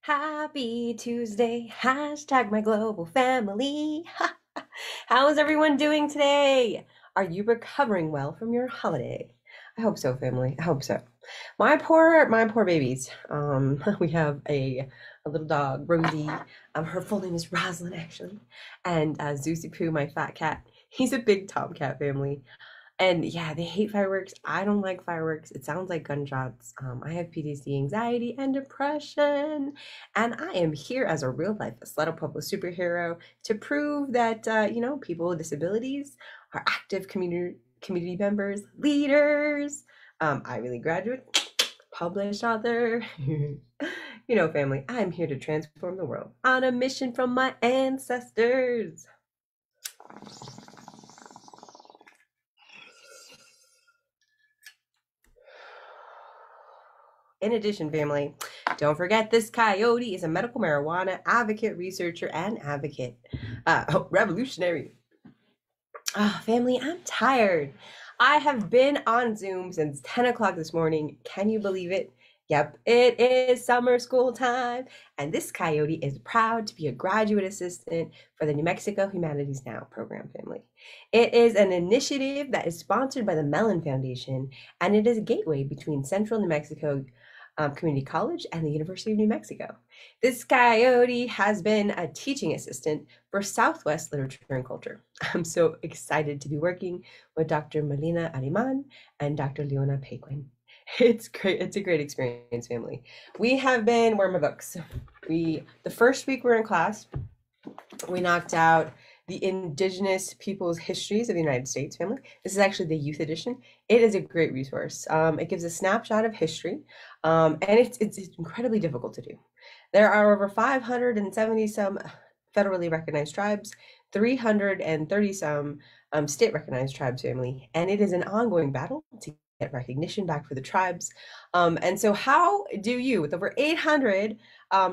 Happy Tuesday, hashtag my global family. How is everyone doing today? Are you recovering well from your holiday? I hope so, family. I hope so. My poor babies. We have a little dog, Rosie. Her full name is Rosalind, actually, and Zuzi Poo, my fat cat. He's a big tomcat family. And yeah, they hate fireworks. I don't like fireworks. It sounds like gunshots. I have PTSD, anxiety, and depression. And I am here as a real life Sluttle Puppo superhero to prove that, people with disabilities are active community members, leaders. Ivy League graduate, published author. Family, I'm here to transform the world on a mission from my ancestors. In addition, family, don't forget this coyote is a medical marijuana advocate, researcher, and advocate. Revolutionary. Family, I'm tired. I have been on Zoom since 10 o'clock this morning. Can you believe it? Yep, it is summer school time, and this coyote is proud to be a graduate assistant for the New Mexico Humanities Now program, family. It is an initiative that is sponsored by the Mellon Foundation, and it is a gateway between Central New Mexico Community College and the University of New Mexico. This coyote has been a teaching assistant for Southwest Literature and Culture. I'm so excited to be working with Dr. Melina Ariman and Dr. Leona Pequin. It's great. It's a great experience, family. Where are my books? The first week we're in class, we knocked out the Indigenous Peoples' Histories of the United States, family. This is actually the youth edition. It is a great resource. It gives a snapshot of history, and it's incredibly difficult to do. There are over 570 some federally recognized tribes, 330 some state recognized tribes, family, and it is an ongoing battle to get recognition back for the tribes. And so how do you, with over 800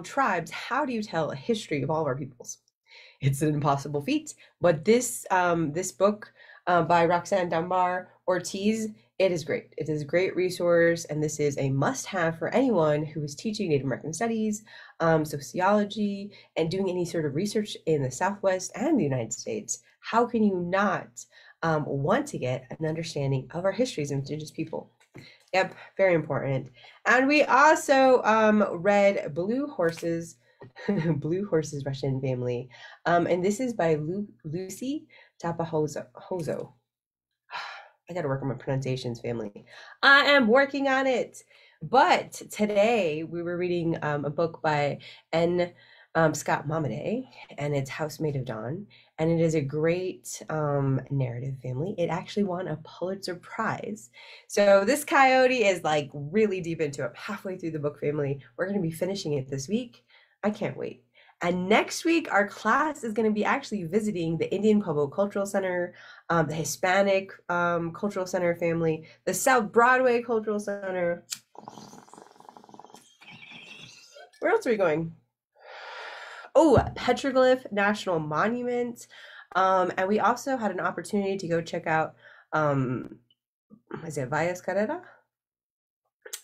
tribes, how do you tell a history of all of our peoples? It's an impossible feat, but this book by Roxanne Dunbar Ortiz, it is great. It is a great resource, and this is a must-have for anyone who is teaching Native American studies, sociology, and doing any sort of research in the Southwest and the United States. How can you not want to get an understanding of our histories of Indigenous people? Yep, very important. And we also read Blue Horses Russian Family. And this is by Lucy Tapahozo. I got to work on my pronunciations, family. I am working on it. But today we were reading a book by N. Scott Momaday, and it's Housemaid of Dawn. And it is a great narrative, family. It actually won a Pulitzer Prize. So this coyote is like really deep into it, halfway through the book, family. We're going to be finishing it this week. I can't wait. And next week, our class is going to be actually visiting the Indian Pueblo Cultural Center, the Hispanic Cultural Center family, the South Broadway Cultural Center. Where else are we going? Oh, Petroglyph National Monument. And we also had an opportunity to go check out, is it Valles Carrera?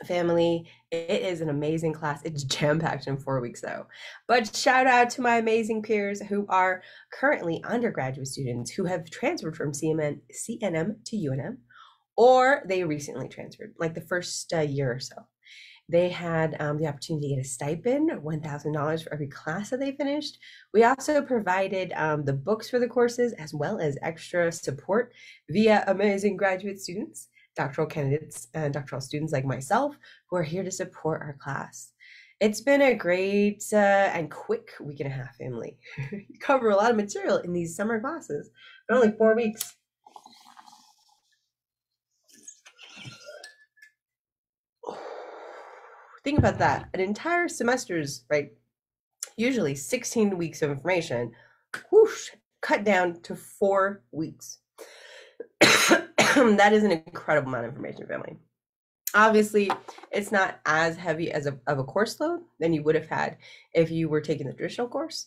Family, it is an amazing class. It's jam-packed in 4 weeks though. But shout out to my amazing peers who are currently undergraduate students who have transferred from CNM to UNM, or they recently transferred, like the first year or so. They had the opportunity to get a stipend, $1,000 for every class that they finished. We also provided the books for the courses as well as extra support via amazing graduate students, doctoral candidates, and doctoral students like myself who are here to support our class. It's been a great and quick week and a half, family. You cover a lot of material in these summer classes, but only 4 weeks. Think about that. An entire semester's, right, usually 16 weeks of information, whoosh, cut down to 4 weeks. That is an incredible amount of information, family. Obviously, it's not as heavy of a course load than you would have had if you were taking the traditional course,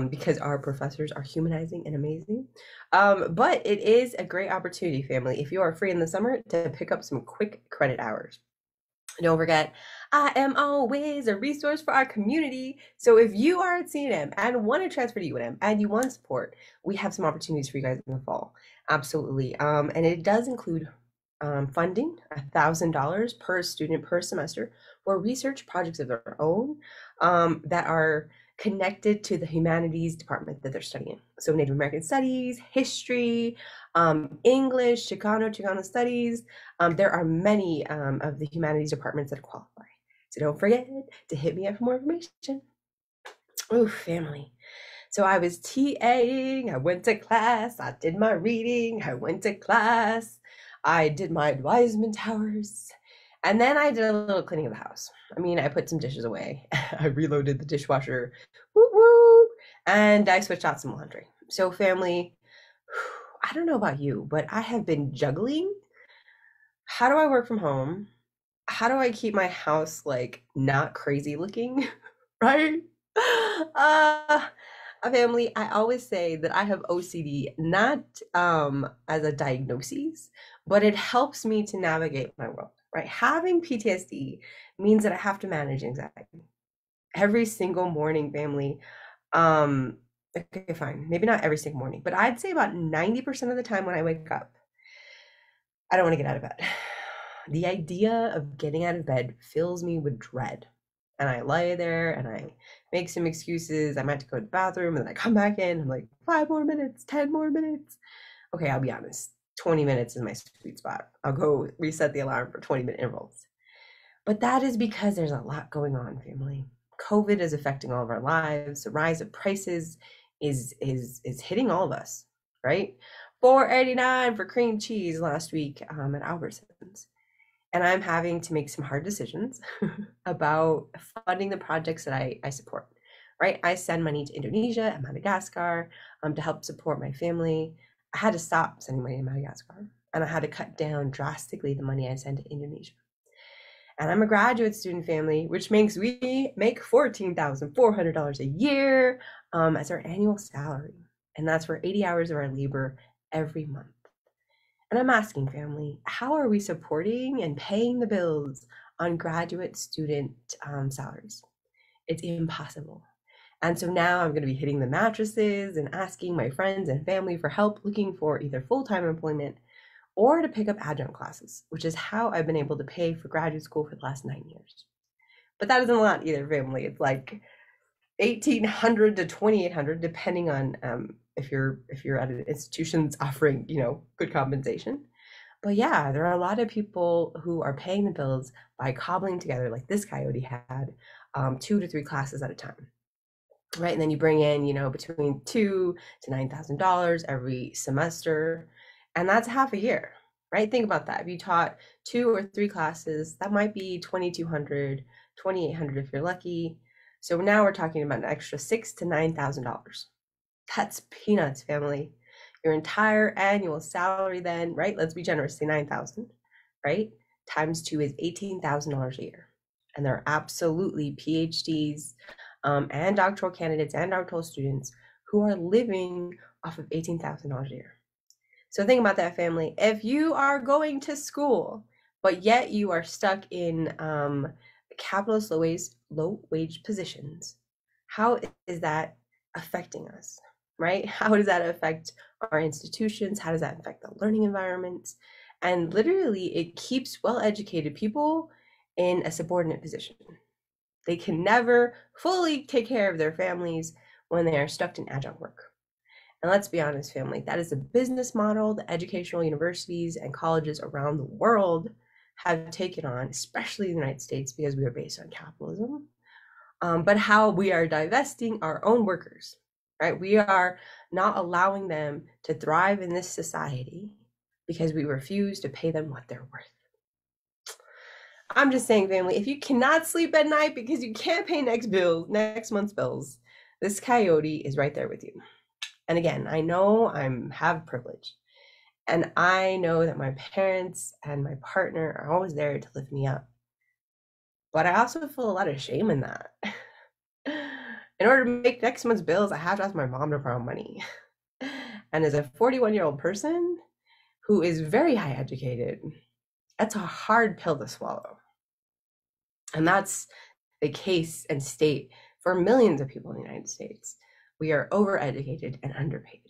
because our professors are humanizing and amazing. But it is a great opportunity, family, if you are free in the summer, to pick up some quick credit hours. Don't forget, I am always a resource for our community. So if you are at C&M and want to transfer to UNM and you want support, we have some opportunities for you guys in the fall. Absolutely. And it does include funding, $1,000 per student per semester for research projects of their own that are connected to the humanities department that they're studying. So Native American Studies, history, English, Chicano studies. There are many of the humanities departments that qualify. So don't forget to hit me up for more information. Oh, family. So I was TAing, I went to class, I did my reading, I went to class, I did my advisement hours, and then I did a little cleaning of the house. I mean, I put some dishes away, I reloaded the dishwasher, woo woo, and I switched out some laundry. So family, I don't know about you, but I have been juggling. How do I work from home? How do I keep my house like not crazy looking? Right? Uh, a family, I always say that I have OCD not as a diagnosis, but it helps me to navigate my world, right? Having PTSD means that I have to manage anxiety every single morning, family. Um, okay, fine. Maybe not every single morning, but I'd say about 90% of the time when I wake up, I don't want to get out of bed. The idea of getting out of bed fills me with dread. And I lay there and I make some excuses. I might have to go to the bathroom and then I come back in. I'm like, 5 more minutes, 10 more minutes. Okay, I'll be honest. 20 minutes is my sweet spot. I'll go reset the alarm for 20-minute intervals. But that is because there's a lot going on, family. COVID is affecting all of our lives. The rise of prices is hitting all of us, right? $4.89 for cream cheese last week at Albertsons. And I'm having to make some hard decisions about funding the projects that I support, right? I send money to Indonesia and Madagascar to help support my family. I had to stop sending money to Madagascar and I had to cut down drastically the money I send to Indonesia. And I'm a graduate student, family, which makes we make $14,400 a year as our annual salary. And that's for 80 hours of our labor every month. And I'm asking, family, how are we supporting and paying the bills on graduate student salaries? It's impossible. And so now I'm going to be hitting the mattresses and asking my friends and family for help looking for either full-time employment or to pick up adjunct classes, which is how I've been able to pay for graduate school for the last 9 years. But that isn't a lot either, family. It's like 1,800 to 2,800, depending on if you're at an institution that's offering, good compensation. But yeah, there are a lot of people who are paying the bills by cobbling together, like this coyote had, 2 to 3 classes at a time, right? And then you bring in, between $2,000 to $9,000 every semester, and that's half a year, right? Think about that. If you taught 2 or 3 classes, that might be 2,200, 2,800 if you're lucky. So now we're talking about an extra $6,000 to $9,000. That's peanuts, family. Your entire annual salary then, right? Let's be generous, say 9,000, right? Times 2 is $18,000 a year. And there are absolutely PhDs and doctoral candidates and doctoral students who are living off of $18,000 a year. So think about that, family. If you are going to school, but yet you are stuck in capitalist low wage positions, how is that affecting us, right? How does that affect our institutions? How does that affect the learning environments? And literally, it keeps well-educated people in a subordinate position. They can never fully take care of their families when they are stuck in adjunct work. And let's be honest, family, that is a business model that educational universities and colleges around the world have taken on, especially in the United States, because we are based on capitalism. But how we are divesting our own workers, right? We are not allowing them to thrive in this society because we refuse to pay them what they're worth. I'm just saying, family, if you cannot sleep at night because you can't pay next month's bills, this coyote is right there with you. And again, I know have privilege, and I know that my parents and my partner are always there to lift me up. But I also feel a lot of shame in that. In order to make next month's bills, I have to ask my mom to borrow money. And as a 41-year-old person who is very high educated, that's a hard pill to swallow. And that's the case and state for millions of people in the United States. We are overeducated and underpaid.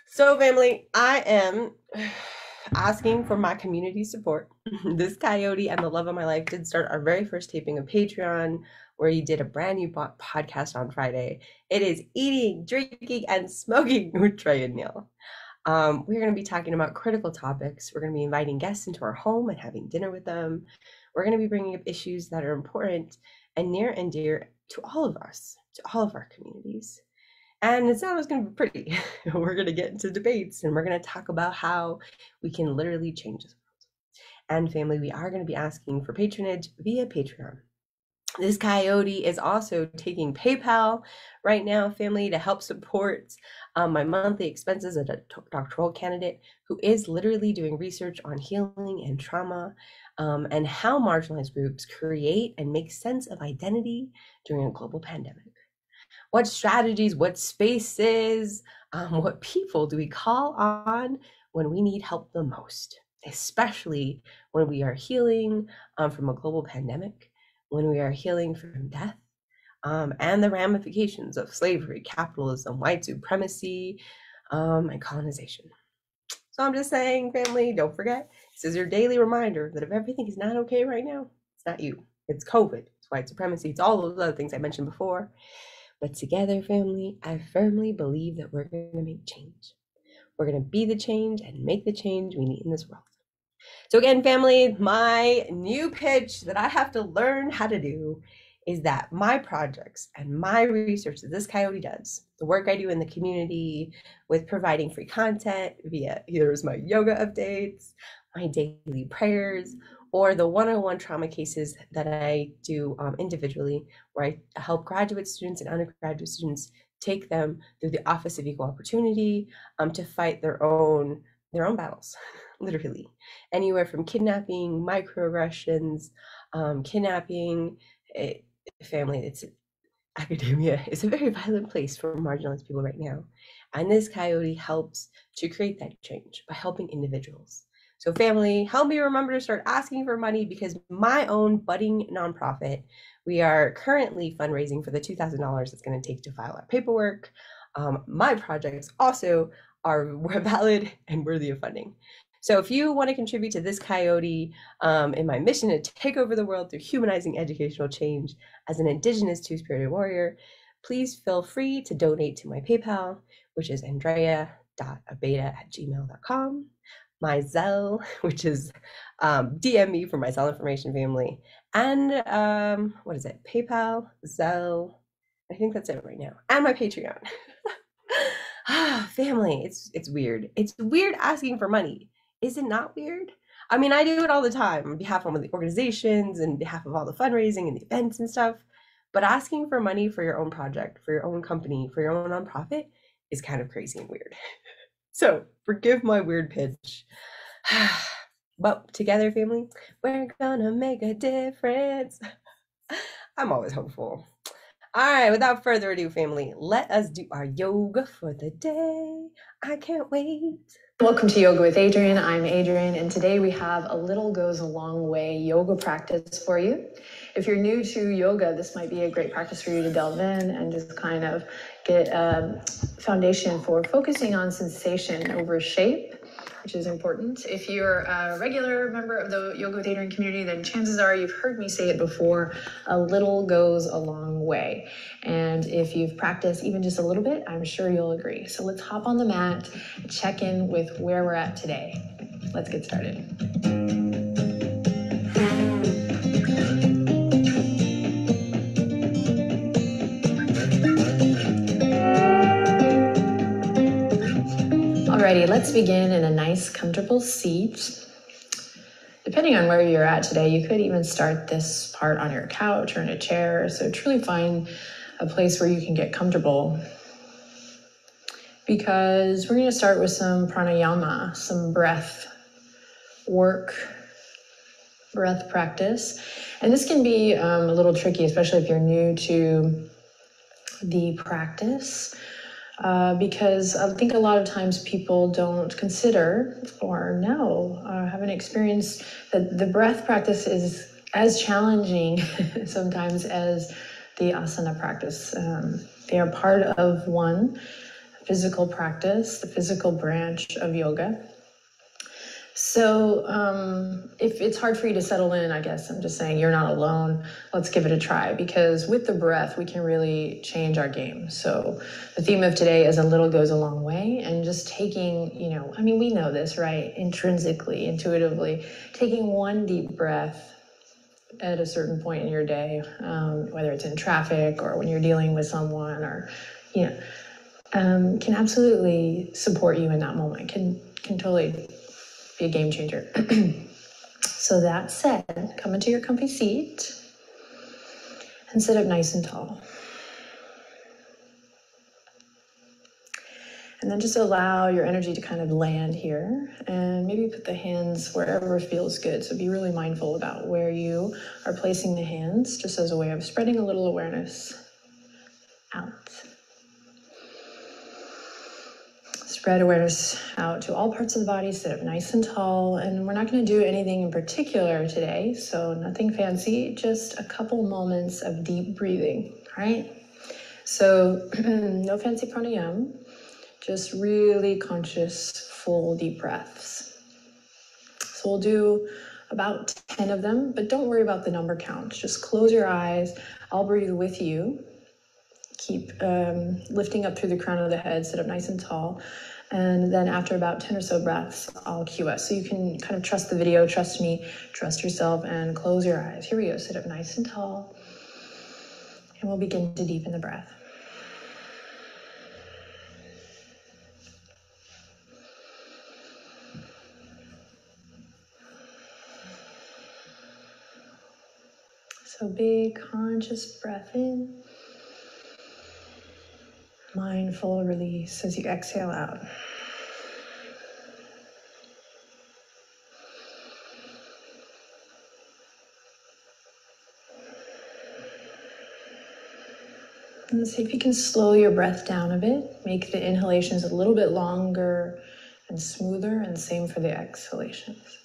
So, family, I am asking for my community support. This coyote and the love of my life did start our very first taping of Patreon, where you did a brand new podcast on Friday. It is Eating, Drinking, and Smoking with Trey and Neil. We're going to be talking about critical topics. We're going to be inviting guests into our home and having dinner with them. We're going to be bringing up issues that are important and near and dear to all of us, to all of our communities. And it's not always going to be pretty. We're going to get into debates and we're going to talk about how we can literally change this world. And family, we are going to be asking for patronage via Patreon. This coyote is also taking PayPal right now, family, to help support my monthly expenses as a doctoral candidate who is literally doing research on healing and trauma and how marginalized groups create and make sense of identity during a global pandemic. What strategies, what spaces, what people do we call on when we need help the most, especially when we are healing from a global pandemic, when we are healing from death, and the ramifications of slavery, capitalism, white supremacy, and colonization. So I'm just saying, family, don't forget, this is your daily reminder that if everything is not okay right now, it's not you. It's COVID, it's white supremacy, it's all those other things I mentioned before. But together, family, I firmly believe that we're going to make change. We're going to be the change and make the change we need in this world. So again, family, my new pitch that I have to learn how to do is that my projects and my research that this coyote does, the work I do in the community with providing free content via either my yoga updates, my daily prayers, or the one-on-one trauma cases that I do individually, where I help graduate students and undergraduate students take them through the Office of Equal Opportunity to fight their own battles, literally. Anywhere from kidnapping, microaggressions, kidnapping, family, it's academia is a very violent place for marginalized people right now. And this coyote helps to create that change by helping individuals. So family, help me remember to start asking for money because my own budding nonprofit, we are currently fundraising for the $2,000 it's going to take to file our paperwork. My projects also are valid and worthy of funding. So if you want to contribute to this coyote in my mission to take over the world through humanizing educational change as an Indigenous two-spirited warrior, please feel free to donate to my PayPal, which is andrea.abeta@gmail.com. My Zelle, which is DM me for my Zelle information, family. And what is it? PayPal, Zelle. I think that's it right now. And my Patreon. Family, it's weird. It's weird asking for money. Is it not weird? I mean, I do it all the time on behalf of the organizations and behalf of all the fundraising and the events and stuff. But asking for money for your own project, for your own company, for your own nonprofit is kind of crazy and weird. So forgive my weird pitch. But together, family, we're gonna make a difference. I'm always hopeful. All right, without further ado, family, let us do our yoga for the day. I can't wait. Welcome to Yoga with Adriene. I'm Adriene, and today we have a little goes a long way yoga practice for you. If you're new to yoga, this might be a great practice for you to delve in and just kind of get a foundation for focusing on sensation over shape, which is important. If you're a regular member of the Yoga with Adriene community, then chances are you've heard me say it before, a little goes a long way. And if you've practiced even just a little bit, I'm sure you'll agree. So let's hop on the mat, check in with where we're at today. Let's get started. Alrighty, let's begin in a nice, comfortable seat. Depending on where you're at today, you could even start this part on your couch or in a chair. So truly find a place where you can get comfortable, because we're going to start with some pranayama, some breath work, breath practice. And this can be a little tricky, especially if you're new to the practice. because I think a lot of times people don't consider or know, haven't experienced that the breath practice is as challenging sometimes as the asana practice. They are part of one physical practice, the physical branch of yoga. So if it's hard for you to settle in, I guess I'm just saying you're not alone. Let's give it a try, because with the breath, we can really change our game. So the theme of today is a little goes a long way, and just taking, we know this, right? Intrinsically, intuitively, taking one deep breath at a certain point in your day, whether it's in traffic or when you're dealing with someone or, can absolutely support you in that moment, can totally be a game changer. So that said, come into your comfy seat and sit up nice and tall. And then just allow your energy to kind of land here, and maybe put the hands wherever feels good. So be really mindful about where you are placing the hands, just as a way of spreading a little awareness out. Spread awareness out to all parts of the body, sit up nice and tall. And we're not going to do anything in particular today, so nothing fancy, just a couple moments of deep breathing, right? So no fancy pranayama, just really conscious, full deep breaths. So we'll do about 10 of them, but don't worry about the number count. Just close your eyes. I'll breathe with you. Keep lifting up through the crown of the head, sit up nice and tall. And then after about 10 or so breaths, I'll cue us. So you can kind of trust the video, trust me, trust yourself, and close your eyes. Here we go, sit up nice and tall. And we'll begin to deepen the breath. So big conscious breath in. Mindful release as you exhale out. And see if you can slow your breath down a bit. Make the inhalations a little bit longer and smoother, and same for the exhalations.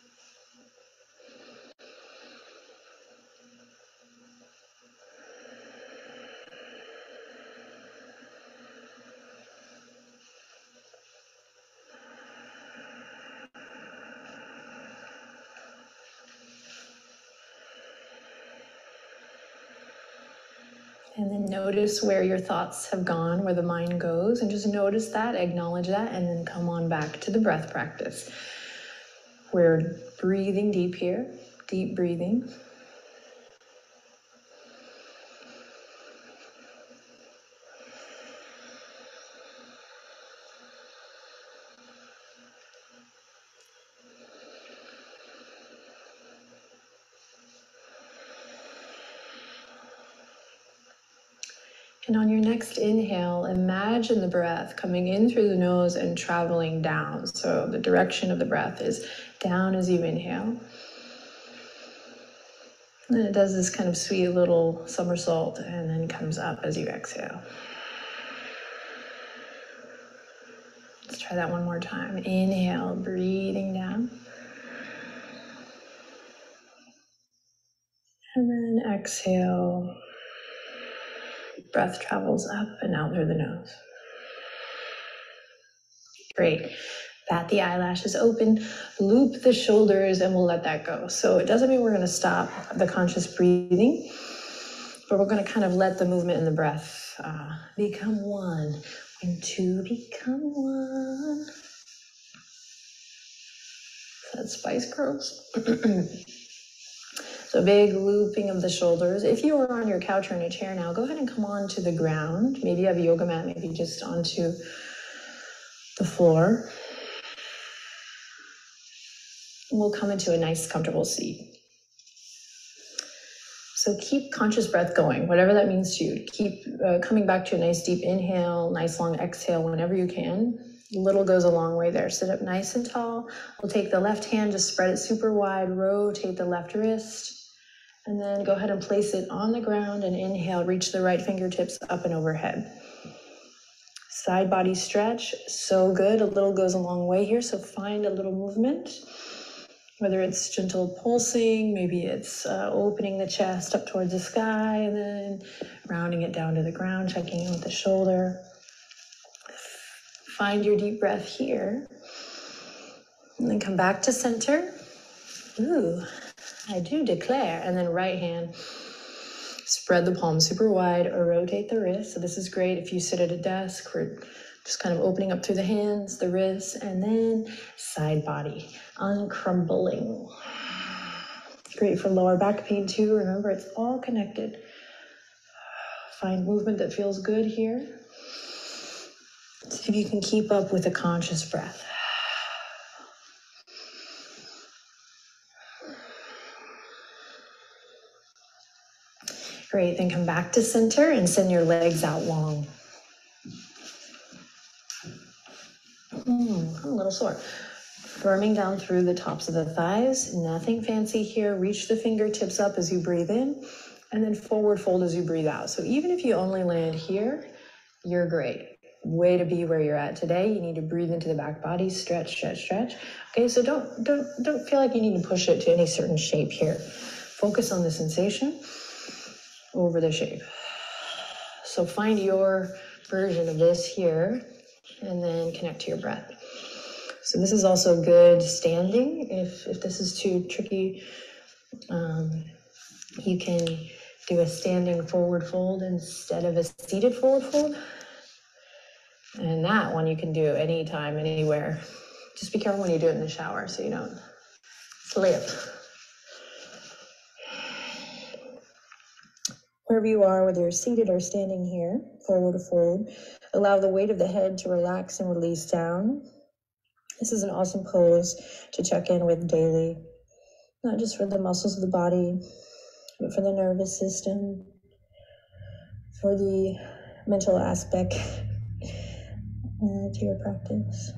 And then notice where your thoughts have gone, where the mind goes, and just notice that, acknowledge that, and then come on back to the breath practice. We're breathing deep here, deep breathing. And on your next inhale, imagine the breath coming in through the nose and traveling down. So the direction of the breath is down as you inhale. And then it does this kind of sweet little somersault and then comes up as you exhale. Let's try that one more time. Inhale, breathing down. And then exhale. Breath travels up and out through the nose. Great. Bat the eyelashes open, loop the shoulders, and we'll let that go. So it doesn't mean we're going to stop the conscious breathing, but we're going to kind of let the movement and the breath become one. When two become one. That Spice Girls. So big looping of the shoulders. If you are on your couch or in a chair now, go ahead and come on to the ground. Maybe you have a yoga mat, maybe just onto the floor. We'll come into a nice, comfortable seat. So keep conscious breath going, whatever that means to you. Keep coming back to a nice deep inhale, nice long exhale whenever you can. Little goes a long way there. Sit up nice and tall. We'll take the left hand, just spread it super wide, rotate the left wrist, and then go ahead and place it on the ground and inhale, reach the right fingertips up and overhead. Side body stretch, so good. A little goes a long way here, so find a little movement. Whether it's gentle pulsing, maybe it's opening the chest up towards the sky and then rounding it down to the ground, checking in with the shoulder. Find your deep breath here. And then come back to center. Ooh, I do declare. And then right hand, spread the palms super wide or rotate the wrists. So this is great if you sit at a desk. We're just kind of opening up through the hands, the wrists, and then side body, uncrumbling. Great for lower back pain too. Remember, it's all connected. Find movement that feels good here. See if you can keep up with a conscious breath. Great, then come back to center and send your legs out long. I'm a little sore. Firming down through the tops of the thighs. Nothing fancy here. Reach the fingertips up as you breathe in, and then forward fold as you breathe out. So even if you only land here, you're great. Way to be where you're at today. You need to breathe into the back body, stretch, stretch, stretch. Okay, so don't feel like you need to push it to any certain shape here. Focus on the sensation over the shape. So find your version of this here, and then connect to your breath. So this is also good standing. If this is too tricky, you can do a standing forward fold instead of a seated forward fold. And that one you can do anytime, anywhere. Just be careful when you do it in the shower so you don't slip. Wherever you are, whether you're seated or standing here, forward fold. Allow the weight of the head to relax and release down. This is an awesome pose to check in with daily, not just for the muscles of the body, but for the nervous system, for the mental aspect to your practice.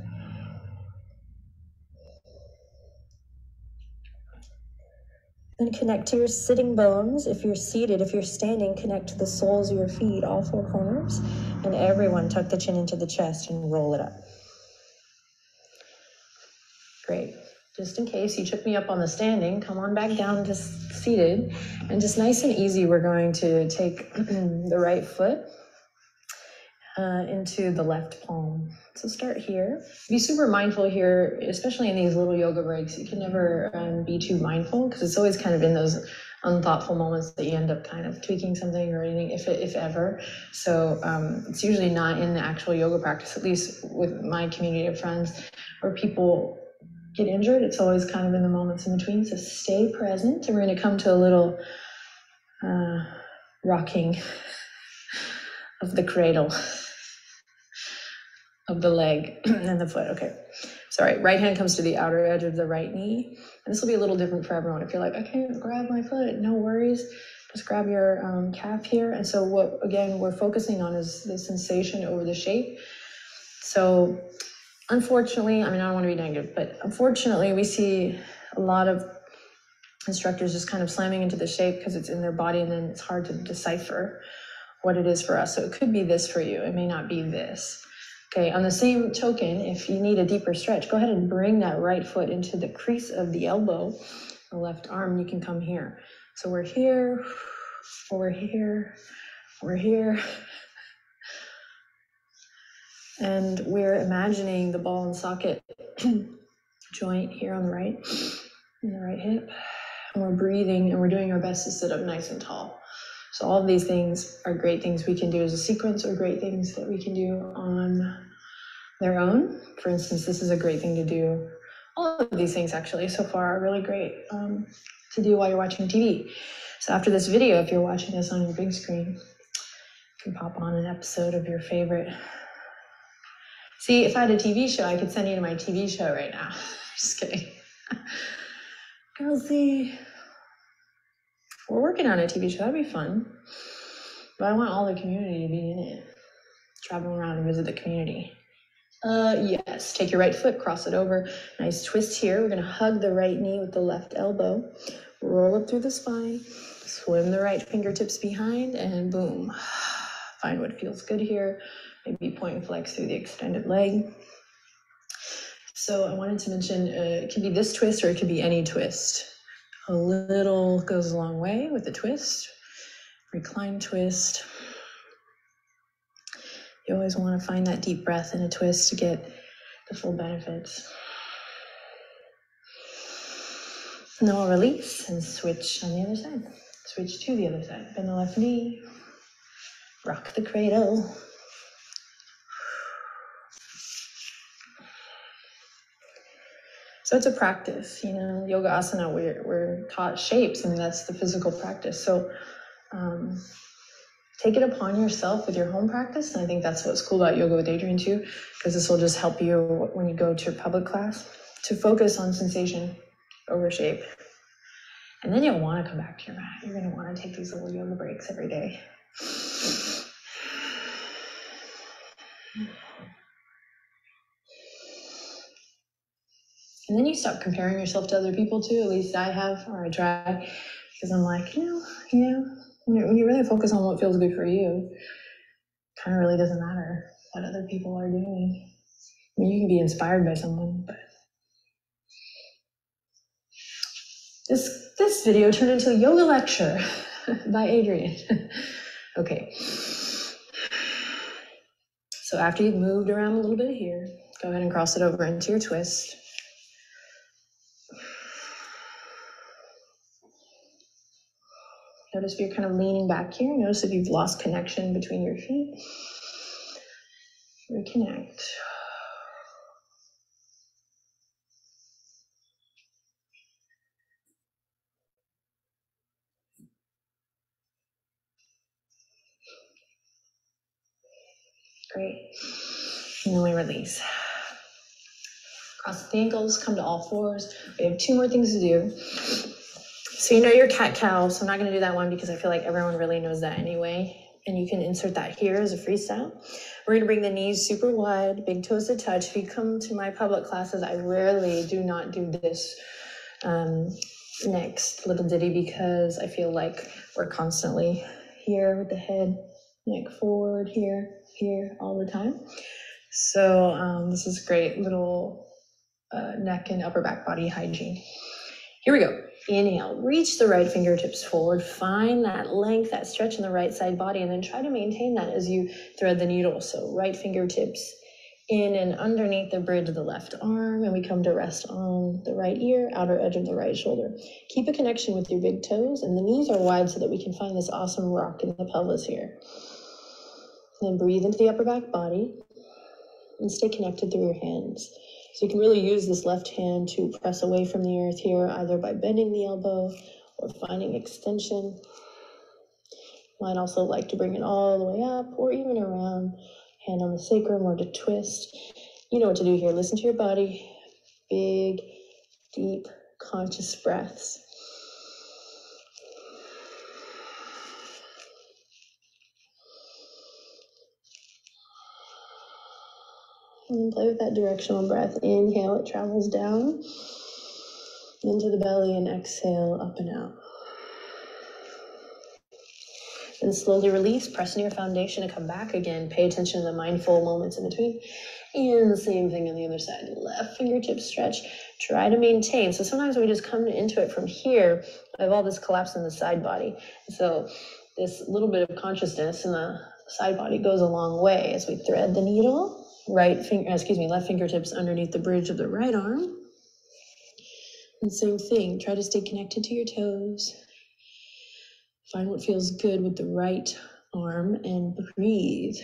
Then connect to your sitting bones. If you're seated, if you're standing, connect to the soles of your feet, all four corners. And everyone tuck the chin into the chest and roll it up. Great. Just in case you took me up on the standing, come on back down to seated. And just nice and easy, we're going to take the right foot into the left palm. So start here. Be super mindful here, especially in these little yoga breaks. You can never be too mindful because it's always kind of in those unthoughtful moments that you end up kind of tweaking something or anything, if ever. So it's usually not in the actual yoga practice, at least with my community of friends, where people get injured. It's always kind of in the moments in between. So stay present, and we're going to come to a little rocking of the cradle of the leg and the foot. Okay. Sorry. Right hand comes to the outer edge of the right knee. And this will be a little different for everyone. If you're like, I can't grab my foot, no worries. Just grab your calf here. And so what, again, we're focusing on is the sensation over the shape. So unfortunately, I mean, I don't want to be negative, but unfortunately we see a lot of instructors just kind of slamming into the shape because it's in their body, and then it's hard to decipher what it is for us. So it could be this for you. It may not be this. Okay, on the same token, if you need a deeper stretch, go ahead and bring that right foot into the crease of the elbow, the left arm, you can come here. So we're here, we're here, we're here. And we're imagining the ball and socket joint here on the right, in the right hip. And we're breathing, and we're doing our best to sit up nice and tall. So all of these things are great things we can do as a sequence, or great things that we can do on their own. For instance, this is a great thing to do. All of these things actually so far are really great to do while you're watching TV. So after this video, if you're watching this on your big screen, you can pop on an episode of your favorite. See, if I had a TV show, I could send you to my TV show right now. Just kidding. Kelsey, we're working on a TV show. That'd be fun. But I want all the community to be in it. Travel around and visit the community. Yes, take your right foot, cross it over. Nice twist here. We're gonna hug the right knee with the left elbow. Roll up through the spine. Swim the right fingertips behind, and boom. Find what feels good here. Maybe point and flex through the extended leg. So I wanted to mention, it can be this twist or it could be any twist. A little goes a long way with the twist. Recline twist. You always want to find that deep breath in a twist to get the full benefits. And then we'll release and switch on the other side. Switch to the other side. Bend the left knee. Rock the cradle. So it's a practice, yoga asana, we're taught shapes, and that's the physical practice. So take it upon yourself with your home practice. And I think that's what's cool about Yoga with Adriene too, because this will just help you when you go to your public class to focus on sensation over shape. And then you'll want to come back to your mat. You're going to want to take these little yoga breaks every day. And then you stop comparing yourself to other people too. At least I have, or I try, because I'm like, when you really focus on what feels good for you, it kind of really doesn't matter what other people are doing. I mean, you can be inspired by someone, but this video turned into a yoga lecture by Adriene. Okay. So after you've moved around a little bit here, go ahead and cross it over into your twist. Notice if you're kind of leaning back here. Notice if you've lost connection between your feet. Reconnect. Great. And then we release. Cross the ankles, come to all fours. We have 2 more things to do. So your cat-cow, so I'm not going to do that one because I feel like everyone really knows that anyway. And you can insert that here as a freestyle. We're going to bring the knees super wide, big toes to touch. If you come to my public classes, I rarely do not do this next little ditty because I feel like we're constantly here with the head, neck forward, here, all the time. So this is great little neck and upper back body hygiene. Here we go. Inhale, reach the right fingertips forward, find that length, that stretch in the right side body, and then try to maintain that as you thread the needle. So right fingertips in and underneath the bridge of the left arm, and we come to rest on the right ear, outer edge of the right shoulder. Keep a connection with your big toes, and the knees are wide so that we can find this awesome rock in the pelvis here. And then breathe into the upper back body and stay connected through your hands. So you can really use this left hand to press away from the earth here, either by bending the elbow or finding extension. Might also like to bring it all the way up or even around, hand on the sacrum or to twist. You know what to do here. Listen to your body. Big, deep, conscious breaths. And play with that directional breath. Inhale, it travels down into the belly, and exhale, up and out. And slowly release, press into your foundation and come back again. Pay attention to the mindful moments in between. And the same thing on the other side. Left fingertip stretch. Try to maintain. So sometimes we just come into it from here. I have all this collapse in the side body. So this little bit of consciousness in the side body goes a long way as we thread the needle. Left fingertips underneath the bridge of the right arm. And same thing. Try to stay connected to your toes. Find what feels good with the right arm and breathe.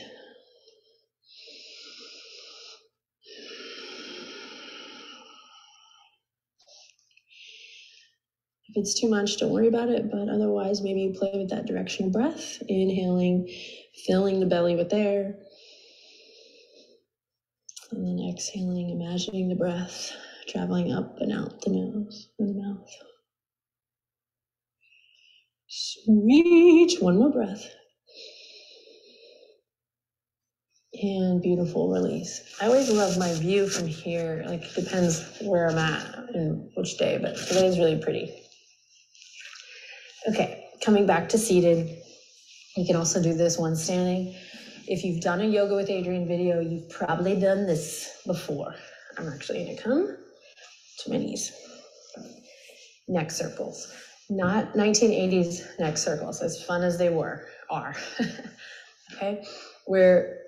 If it's too much, don't worry about it, but otherwise maybe you play with that directional breath, inhaling, filling the belly with air, and then exhaling, imagining the breath traveling up and out the nose and the mouth. Sweet. One more breath. And beautiful release. I always love my view from here. Like, it depends where I'm at and which day, but today is really pretty. Okay, coming back to seated. You can also do this one standing. If you've done a Yoga with Adriene video, you've probably done this before. I'm actually gonna come to my knees. Neck circles, not 1980s neck circles, as fun as they are. Okay, we're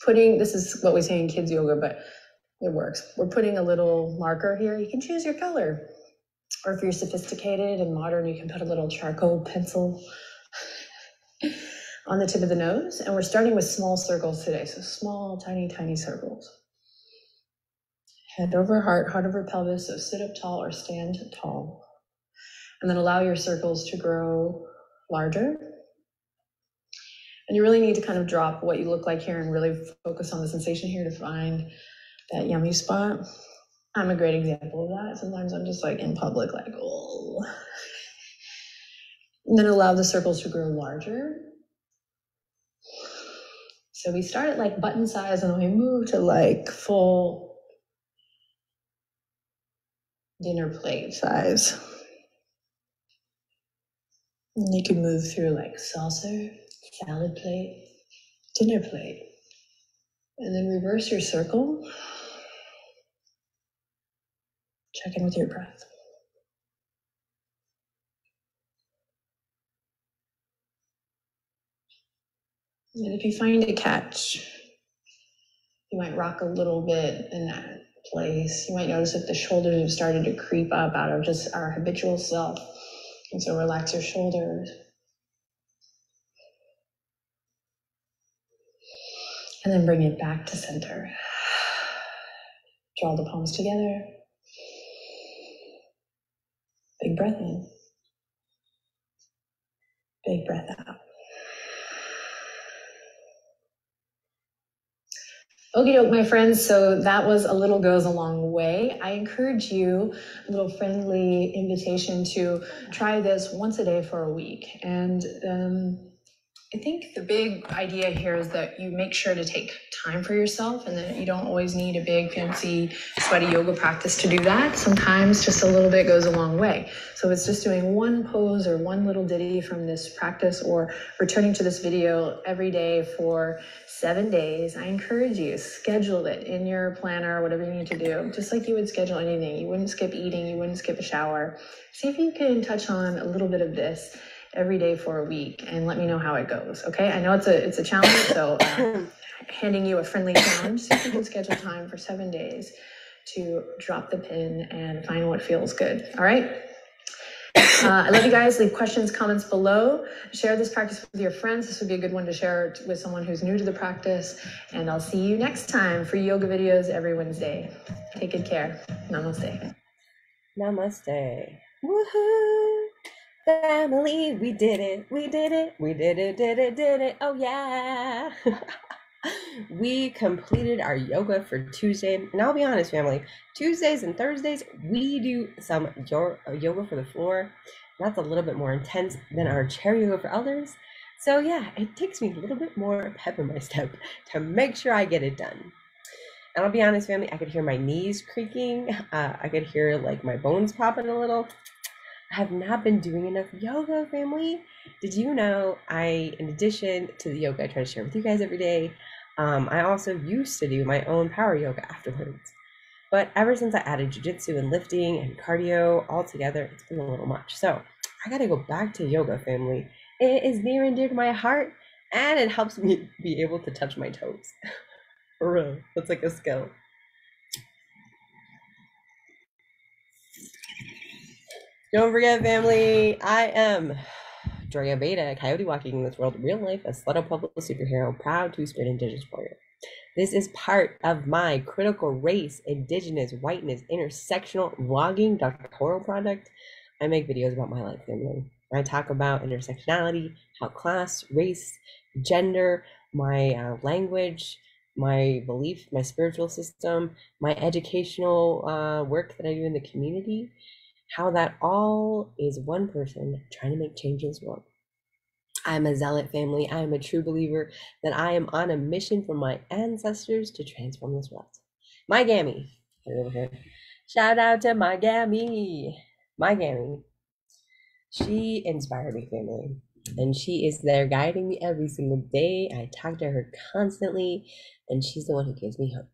putting, this is what we say in kids yoga, but it works. We're putting a little marker here. You can choose your color. Or if you're sophisticated and modern, you can put a little charcoal pencil on the tip of the nose. And we're starting with small circles today. So small, tiny, tiny circles. Head over heart, heart over pelvis. So sit up tall or stand tall. And then allow your circles to grow larger. And you really need to kind of drop what you look like here and really focus on the sensation here to find that yummy spot. I'm a great example of that. Sometimes I'm just like in public, like, oh. And then allow the circles to grow larger. So we start at like button size and then we move to like full dinner plate size. And you can move through like saucer, salad plate, dinner plate. And then reverse your circle. Check in with your breath. And if you find a catch, you might rock a little bit in that place. You might notice that the shoulders have started to creep up out of just our habitual self. And so relax your shoulders. And then bring it back to center. Draw the palms together. Big breath in. Big breath out. Okie doke, my friends. So that was A Little Goes a Long Way. I encourage you, a little friendly invitation to try this once a day for a week. And I think the big idea here is that you make sure to take time for yourself and that you don't always need a big, fancy, sweaty yoga practice to do that. Sometimes just a little bit goes a long way. So if it's just doing one pose or one little ditty from this practice or returning to this video every day for 7 days, I encourage you, schedule it in your planner, whatever you need to do, just like you would schedule anything. You wouldn't skip eating, you wouldn't skip a shower. See if you can touch on a little bit of this every day for a week and let me know how it goes. Okay, I know it's a challenge, so handing you a friendly challenge. So you can schedule time for 7 days to drop the pin and find what feels good. All right. I love you guys. Leave questions, comments below. Share this practice with your friends. This would be a good one to share with someone who's new to the practice. And I'll see you next time for yoga videos every Wednesday. Take good care. Namaste. Namaste. Woohoo! Family, we did it. We did it. We did it, did it, did it. Oh, yeah. We completed our yoga for Tuesday. And I'll be honest, family, Tuesdays and Thursdays, we do some yoga for the floor. That's a little bit more intense than our chair yoga for elders. So yeah, it takes me a little bit more pep in my step to make sure I get it done. And I'll be honest, family, I could hear my knees creaking. I could hear like my bones popping a little. I have not been doing enough yoga, family. Did you know in addition to the yoga I try to share with you guys every day, I also used to do my own power yoga afterwards. But ever since I added jujitsu and lifting and cardio all together, it's been a little much. So I got to go back to yoga, family. It is near and dear to my heart, and it helps me be able to touch my toes. For real, that's like a skill. Don't forget, family, I am Drea Beta, coyote walking in this world, real life, a Slutto Public superhero, proud two-spirit indigenous warrior. This is part of my critical race, indigenous, whiteness, intersectional vlogging doctoral project. I make videos about my life, family. I talk about intersectionality, how class, race, gender, my language, my belief, my spiritual system, my educational work that I do in the community, how that all is one person trying to make change in this world. I'm a zealot, family. I am a true believer that I am on a mission from my ancestors to transform this world. My Gammy. Shout out to my Gammy. My Gammy. She inspired me, family. And she is there guiding me every single day. I talk to her constantly, and she's the one who gives me hope.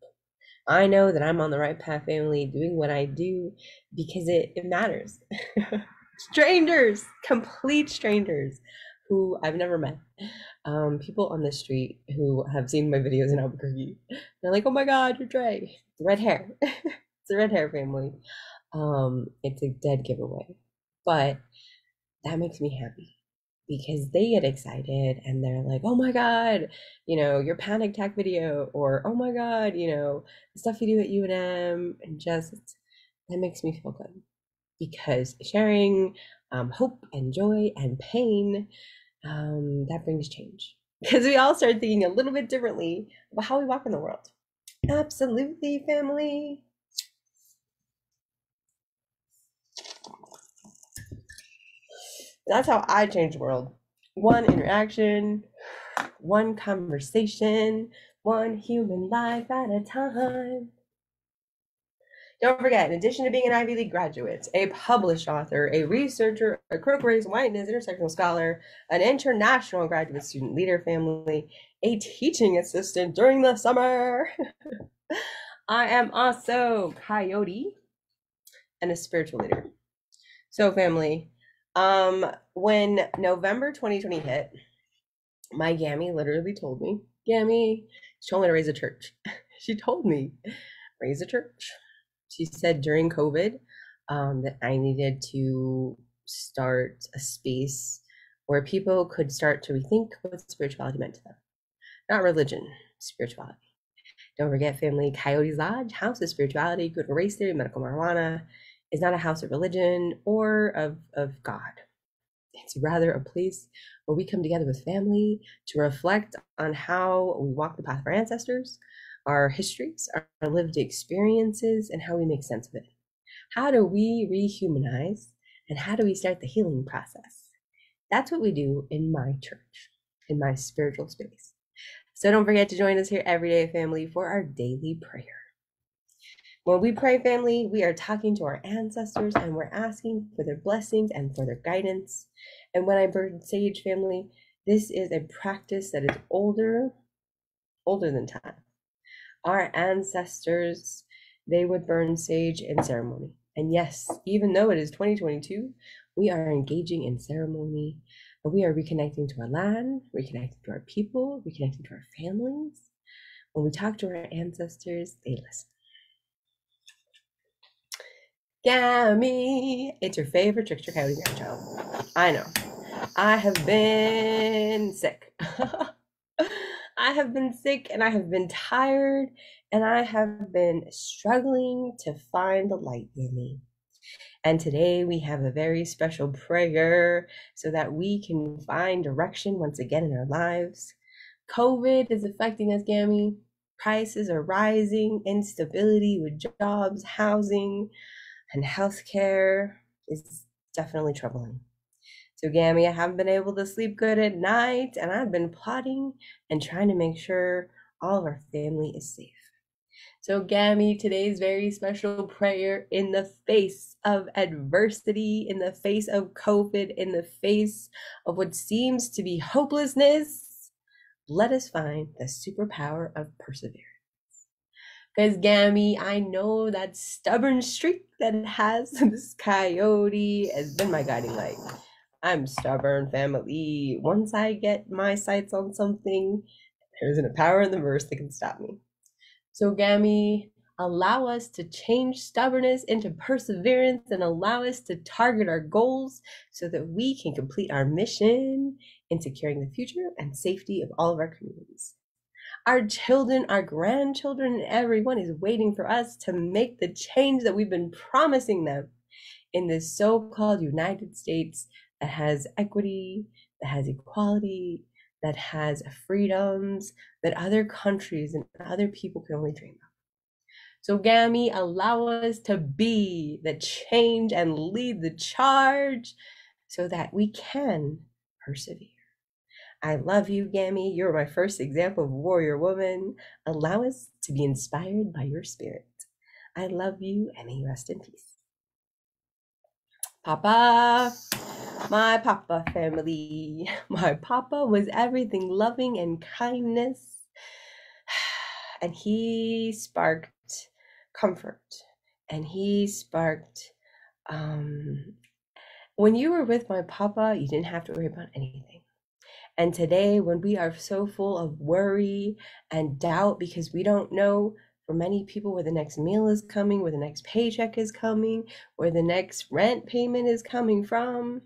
I know that I'm on the right path, family, doing what I do because it matters. Strangers, complete strangers who I've never met. People on the street who have seen my videos in Albuquerque. They're like, oh my God, you're Dre. Red hair. It's a red hair family. It's a dead giveaway. But that makes me happy because they get excited and they're like, oh my God, your panic attack video, or oh my God, the stuff you do at UNM, and just that makes me feel good because sharing hope and joy and pain, that brings change because we all start thinking a little bit differently about how we walk in the world. Absolutely, family. That's how I change the world. One interaction, one conversation, one human life at a time. Don't forget, in addition to being an Ivy League graduate, a published author, a researcher, a critical race, whiteness, intersectional scholar, an international graduate student leader family, a teaching assistant during the summer, I am also Coyote and a spiritual leader. So family, when November 2020 hit, my Gammy literally told me, she told me to raise a church. She told me, raise a church. She said during COVID that I needed to start a space where people could start to rethink what spirituality meant to them. Not religion, spirituality. Don't forget, family, Coyote's Lodge, House of Spirituality, Critical Race Theory, Medical Marijuana, is not a house of religion or of God. It's rather a place where we come together with family to reflect on how we walk the path of our ancestors, our histories, our lived experiences, and how we make sense of it. How do we rehumanize, and how do we start the healing process? That's what we do in my church, in my spiritual space. So don't forget to join us here every day, family, for our daily prayer. When we pray, family, we are talking to our ancestors and we're asking for their blessings and for their guidance. And when I burn sage, family, this is a practice that is older than time. Our ancestors, they would burn sage in ceremony. And yes, even though it is 2022, we are engaging in ceremony and we are reconnecting to our land, reconnecting to our people, reconnecting to our families. When we talk to our ancestors, they listen. Gammy, it's your favorite trickster coyote grandchild. I know. I have been sick. I have been sick and I have been tired and I have been struggling to find the light in me. And today we have a very special prayer so that we can find direction once again in our lives. COVID is affecting us, Gammy. Prices are rising, instability with jobs, housing, and healthcare is definitely troubling. So Gammy, I haven't been able to sleep good at night, and I've been plotting and trying to make sure all of our family is safe. So Gammy, today's very special prayer in the face of adversity, in the face of COVID, in the face of what seems to be hopelessness, let us find the superpower of perseverance. Because Gammy, I know that stubborn streak that has this coyote has been my guiding light. I'm stubborn, family. Once I get my sights on something, there isn't a power in the verse that can stop me. So Gammy, allow us to change stubbornness into perseverance and allow us to target our goals so that we can complete our mission in securing the future and safety of all of our communities. Our children, our grandchildren, and everyone is waiting for us to make the change that we've been promising them in this so-called United States that has equity, that has equality, that has freedoms that other countries and other people can only dream of. So Gammy, allow us to be the change and lead the charge so that we can persevere. I love you, Gammy. You're my first example of warrior woman. Allow us to be inspired by your spirit. I love you and may you rest in peace. Papa. My papa family. My papa was everything loving and kindness. And he sparked comfort. And he sparked, when you were with my papa, you didn't have to worry about anything. And today, when we are so full of worry and doubt because we don't know for many people where the next meal is coming, where the next paycheck is coming, where the next rent payment is coming from,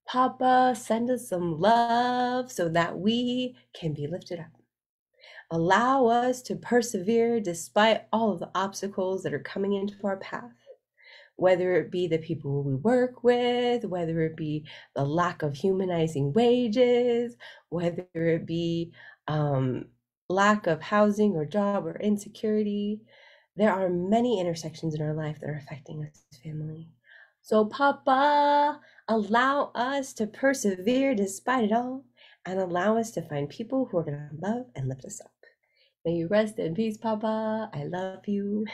Papa, send us some love so that we can be lifted up. Allow us to persevere despite all of the obstacles that are coming into our path, whether it be the people we work with, whether it be the lack of humanizing wages, whether it be lack of housing or job or insecurity. There are many intersections in our life that are affecting us as family. So, Papa, allow us to persevere despite it all, and allow us to find people who are going to love and lift us up. May you rest in peace, Papa. I love you.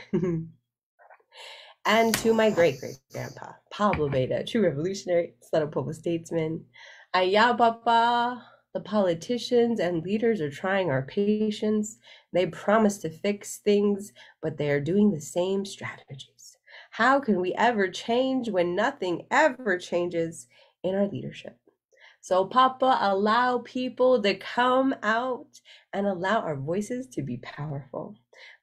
And to my great-great-grandpa, Pablo Beta, true revolutionary, Sletopovo statesman. Aya, Papa. The politicians and leaders are trying our patience. They promise to fix things, but they are doing the same strategies. How can we ever change when nothing ever changes in our leadership? So, Papa, allow people to come out and allow our voices to be powerful.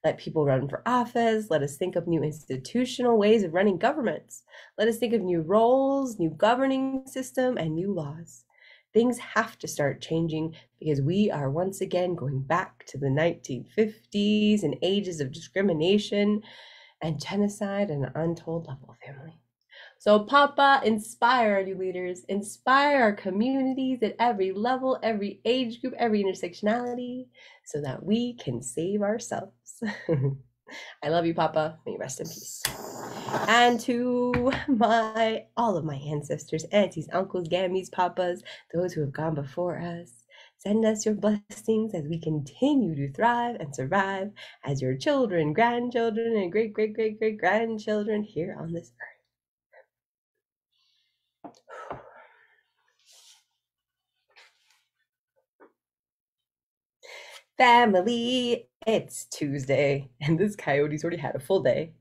Let people run for office. Let us think of new institutional ways of running governments. Let us think of new roles, new governing system, and new laws. Things have to start changing because we are once again going back to the 1950s and ages of discrimination and genocide at an untold level, family. So, Papa, inspire our new leaders, inspire our communities at every level, every age group, every intersectionality, so that we can save ourselves. I love you, Papa. May you rest in peace. And to all of my ancestors, aunties, uncles, gammies, papas, those who have gone before us, send us your blessings as we continue to thrive and survive as your children, grandchildren, and great-great-great-great-grandchildren here on this earth. Family, it's Tuesday, and this coyote's already had a full day.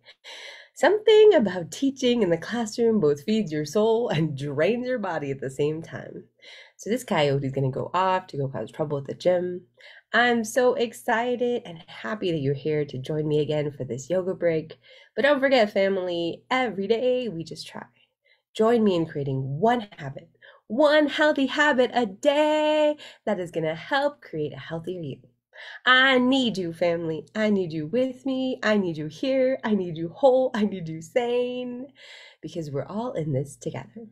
Something about teaching in the classroom both feeds your soul and drains your body at the same time. So this coyote's gonna go off to go cause trouble at the gym. I'm so excited and happy that you're here to join me again for this yoga break. But don't forget, family, every day we just try. Join me in creating one habit, one healthy habit a day that is gonna help create a healthier you. I need you, family. I need you with me. I need you here. I need you whole. I need you sane, because we're all in this together.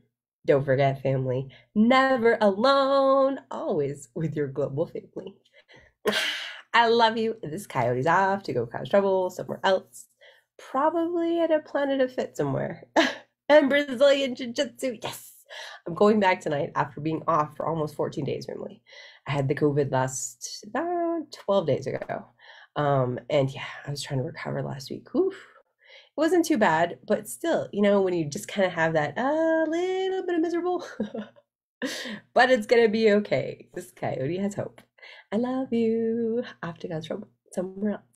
Don't forget, family, never alone, always with your global family. I love you. This coyote's off to go cause trouble somewhere else, probably at a Planet of Fit somewhere. And Brazilian Jiu-Jitsu, yes! I'm going back tonight after being off for almost 14 days, family. I had the COVID last 12 days ago. And yeah, I was trying to recover last week. Oof. It wasn't too bad, but still, when you just kind of have that little bit of miserable, but it's gonna be okay. This coyote has hope. I love you. Off to God's trouble somewhere else.